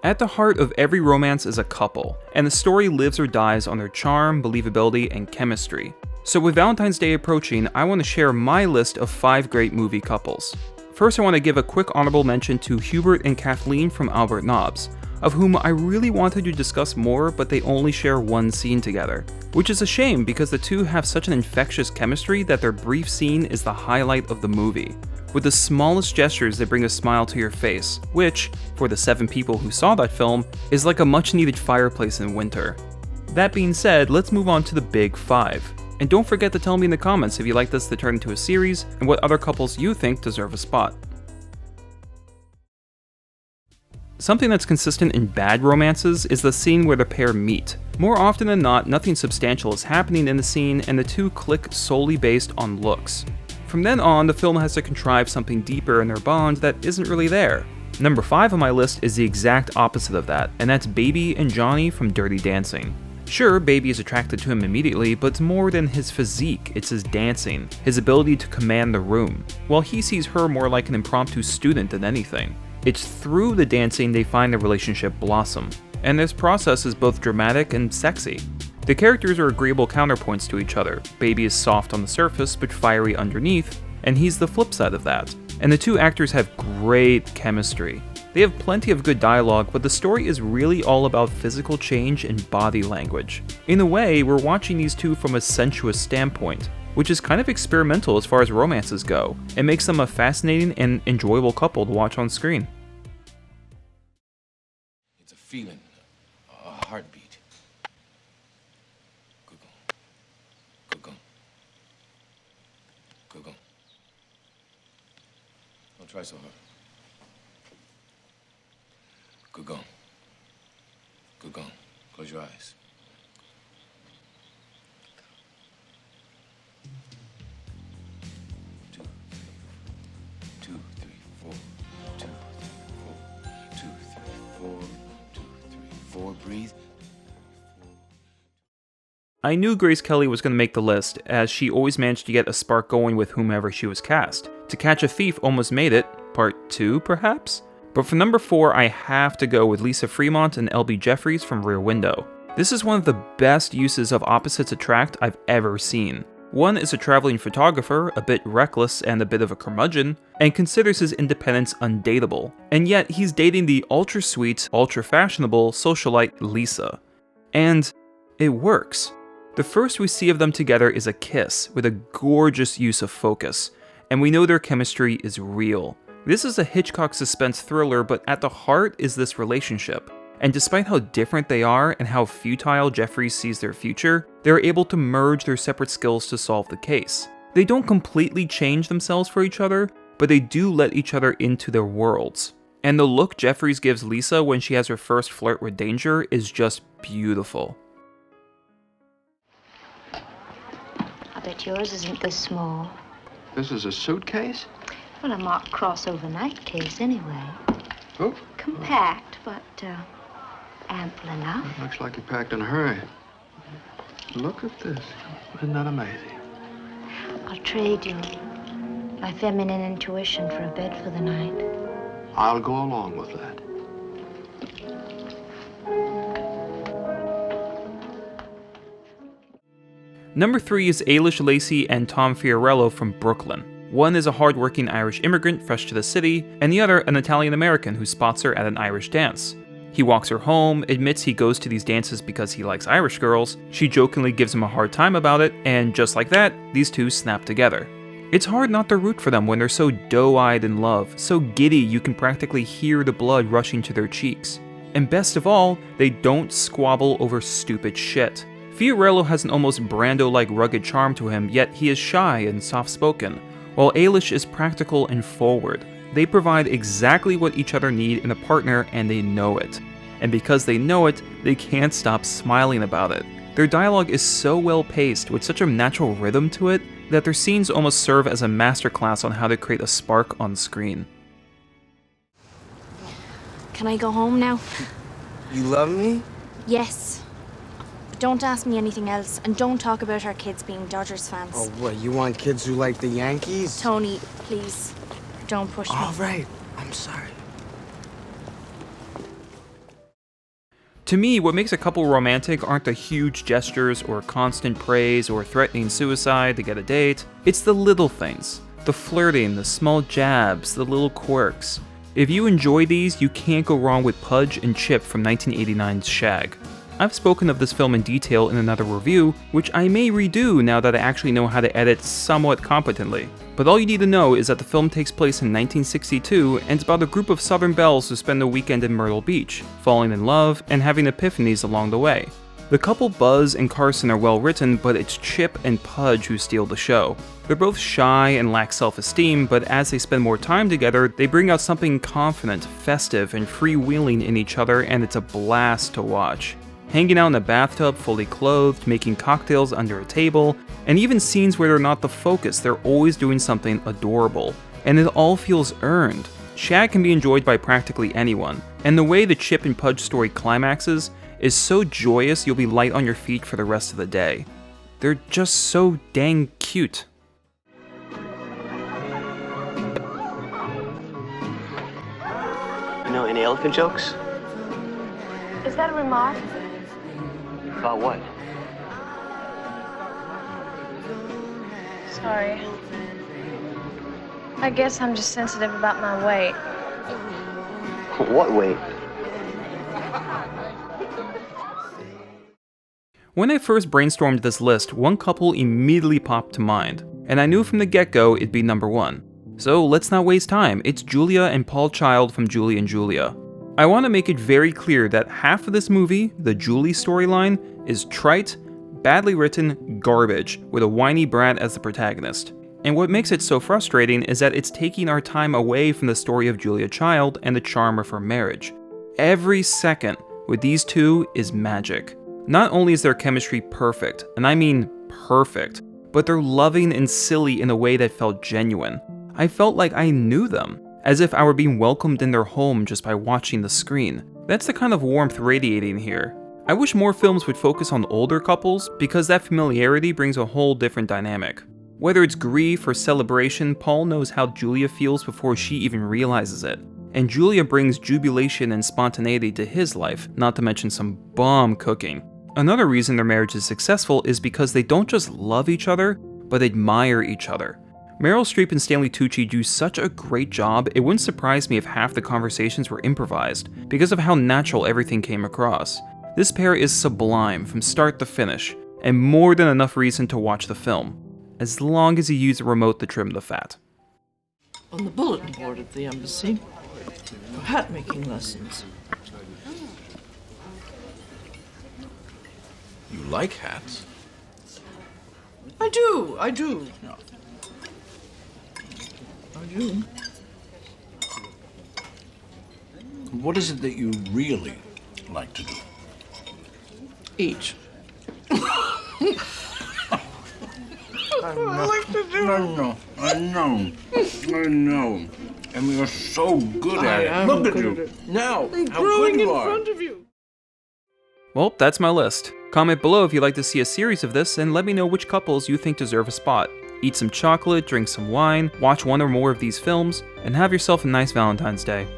At the heart of every romance is a couple, and the story lives or dies on their charm, believability, and chemistry. So with Valentine's Day approaching, I want to share my list of 5 great movie couples. First, I want to give a quick honorable mention to Hubert and Kathleen from Albert Nobbs, of whom I really wanted to discuss more, but they only share one scene together. Which is a shame because the two have such an infectious chemistry that their brief scene is the highlight of the movie. With the smallest gestures, they bring a smile to your face, which, for the 7 people who saw that film, is like a much needed fireplace in winter. That being said, let's move on to the big 5. And don't forget to tell me in the comments if you'd like this to turn into a series, and what other couples you think deserve a spot. Something that's consistent in bad romances is the scene where the pair meet. More often than not, nothing substantial is happening in the scene, and the two click solely based on looks. From then on, the film has to contrive something deeper in their bond that isn't really there. Number 5 on my list is the exact opposite of that, and that's Baby and Johnny from Dirty Dancing. Sure, Baby is attracted to him immediately, but it's more than his physique, it's his dancing, his ability to command the room, while he sees her more like an impromptu student than anything. It's through the dancing they find their relationship blossom, and this process is both dramatic and sexy. The characters are agreeable counterpoints to each other. Baby is soft on the surface but fiery underneath, and he's the flip side of that. And the two actors have great chemistry. They have plenty of good dialogue, but the story is really all about physical change and body language. In a way, we're watching these two from a sensuous standpoint, which is kind of experimental as far as romances go, and makes them a fascinating and enjoyable couple to watch on screen. It's a feeling, a heartbeat. Don't try so hard. Good going. Good going. Close your eyes. Two, three, four. 2, 3, 4. 2, 3, 4. 2, 3, 4. Breathe. I knew Grace Kelly was going to make the list, as she always managed to get a spark going with whomever she was cast. To Catch a Thief almost made it, part 2 perhaps? But for number 4, I have to go with Lisa Fremont and L.B. Jeffries from Rear Window. This is one of the best uses of opposites attract I've ever seen. One is a traveling photographer, a bit reckless and a bit of a curmudgeon, and considers his independence undateable. And yet he's dating the ultra-sweet, ultra-fashionable socialite Lisa. And it works. The first we see of them together is a kiss, with a gorgeous use of focus, and we know their chemistry is real. This is a Hitchcock suspense thriller, but at the heart is this relationship. And despite how different they are and how futile Jeffries sees their future, they're able to merge their separate skills to solve the case. They don't completely change themselves for each other, but they do let each other into their worlds. And the look Jeffries gives Lisa when she has her first flirt with danger is just beautiful. I bet yours isn't this small. This is a suitcase? Well, a marked crossover night case, anyway. Oh. Compact, but ample enough. It looks like you packed in a hurry. Look at this. Isn't that amazing? I'll trade you my feminine intuition for a bed for the night. I'll go along with that. Number 3 is Ailish Lacey and Tom Fiorello from Brooklyn. One is a hard-working Irish immigrant fresh to the city, and the other an Italian-American who spots her at an Irish dance. He walks her home, admits he goes to these dances because he likes Irish girls, she jokingly gives him a hard time about it, and just like that, these two snap together. It's hard not to root for them when they're so doe-eyed in love, so giddy you can practically hear the blood rushing to their cheeks. And best of all, they don't squabble over stupid shit. Fiorello has an almost Brando-like rugged charm to him, yet he is shy and soft-spoken, while Ailish is practical and forward. They provide exactly what each other need in a partner, and they know it. And because they know it, they can't stop smiling about it. Their dialogue is so well paced, with such a natural rhythm to it, that their scenes almost serve as a masterclass on how to create a spark on screen. Can I go home now? You love me? Yes. But don't ask me anything else, and don't talk about our kids being Dodgers fans. Oh, what, you want kids who like the Yankees? Tony, please, don't push me. All right, I'm sorry. To me, what makes a couple romantic aren't the huge gestures or constant praise or threatening suicide to get a date. It's the little things. The flirting, the small jabs, the little quirks. If you enjoy these, you can't go wrong with Pudge and Chip from 1989's Shag. I've spoken of this film in detail in another review, which I may redo now that I actually know how to edit somewhat competently. But all you need to know is that the film takes place in 1962 and it's about a group of Southern belles who spend a weekend in Myrtle Beach, falling in love and having epiphanies along the way. The couple Buzz and Carson are well written, but it's Chip and Pudge who steal the show. They're both shy and lack self-esteem, but as they spend more time together, they bring out something confident, festive, and freewheeling in each other, and it's a blast to watch. Hanging out in a bathtub fully clothed, making cocktails under a table, and even scenes where they're not the focus, they're always doing something adorable. And it all feels earned. Shag can be enjoyed by practically anyone, and the way the Chip and Pudge story climaxes is so joyous you'll be light on your feet for the rest of the day. They're just so dang cute. You know any elephant jokes? Is that a remark? About what? Sorry. I guess I'm just sensitive about my weight. What weight? When I first brainstormed this list, one couple immediately popped to mind, and I knew from the get-go it'd be number one. So let's not waste time, it's Julia and Paul Child from Julie and Julia. I want to make it very clear that half of this movie, the Julie storyline, is trite, badly written garbage with a whiny brat as the protagonist. And what makes it so frustrating is that it's taking our time away from the story of Julia Child and the charm of her marriage. Every second with these two is magic. Not only is their chemistry perfect, and I mean perfect, but they're loving and silly in a way that felt genuine. I felt like I knew them, as if I were being welcomed in their home just by watching the screen. That's the kind of warmth radiating here. I wish more films would focus on older couples, because that familiarity brings a whole different dynamic. Whether it's grief or celebration, Paul knows how Julia feels before she even realizes it. And Julia brings jubilation and spontaneity to his life, not to mention some bomb cooking. Another reason their marriage is successful is because they don't just love each other, but admire each other. Meryl Streep and Stanley Tucci do such a great job, it wouldn't surprise me if half the conversations were improvised, because of how natural everything came across. This pair is sublime from start to finish, and more than enough reason to watch the film, as long as you use a remote to trim the fat. On the bulletin board at the embassy, for hat-making lessons. You like hats? I do. I do. What is it that you really like to do? Eat. I like to do. I know. And you're so good at it. Look at you. Now, how good you are. Front of you. Well, that's my list. Comment below if you'd like to see a series of this, and let me know which couples you think deserve a spot. Eat some chocolate, drink some wine, watch one or more of these films, and have yourself a nice Valentine's Day.